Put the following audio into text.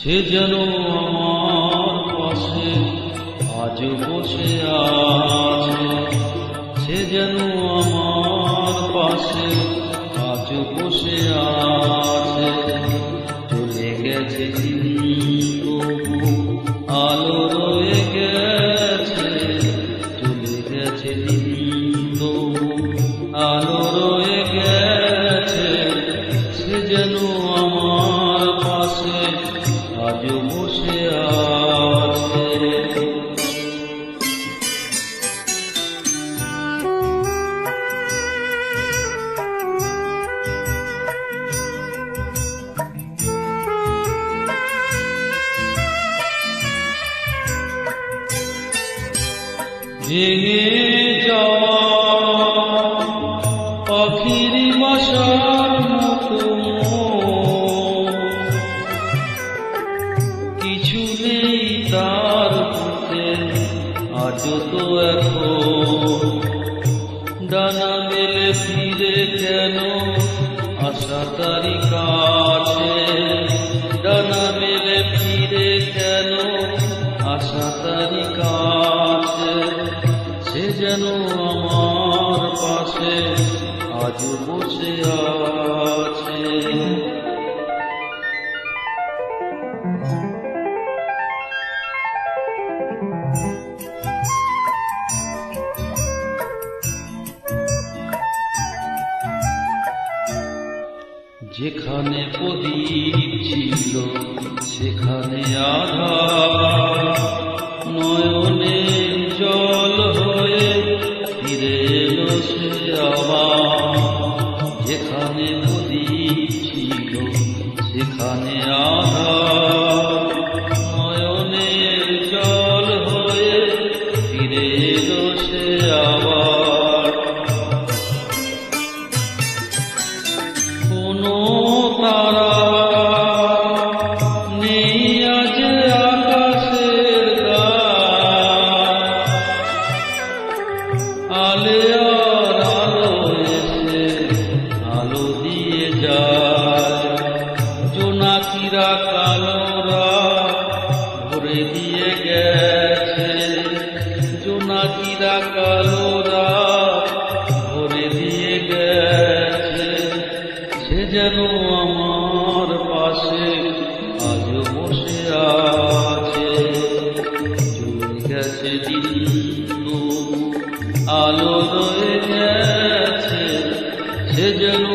সে যেন আমার পাশে আজ বসে আছে, সে যেন আমার পাশে আজ বসে আছে। চলে গেছে তবু আলো রয়ে গেছে, চলে গেছে তবু আলো রয়ে গেছে। সে যেন আমার পাশে আজ বসে আছে। ভেঙে যাওয়া পাখির বাসার মতো কিছু নেই তার বুকে আজ তো এখন। ডানা মেলে ফিরে কেন আশা তারি কাছে, ডানা মেলে ফিরে কেন আশা তারি কাছে। সে যেন আমার পাশে আজ বসে আছে। যেখানে প্রদীপ ছিল সেখানে আধার, নয়নে জল হয়ে ফিরে এলো সে আবার। যেখানে প্রদীপ ছিল সেখানে আধার, নয়নে জল হয়ে ফিরে এলো সে আবার। কোনো তারা নেই আজ আকাশের গায়ে, আলে আর আলো এসে আলো দিয়ে যায়। জোনাকিরা কালোরা ভরে দিয়ে গেছে, জোনাকিরা কালোরা ভরে দিয়ে গেছে। সে যেন আমার পাশে আজ বসে আছে। চলে গেছে দিন আলো রয়ে গেছে, সে যেন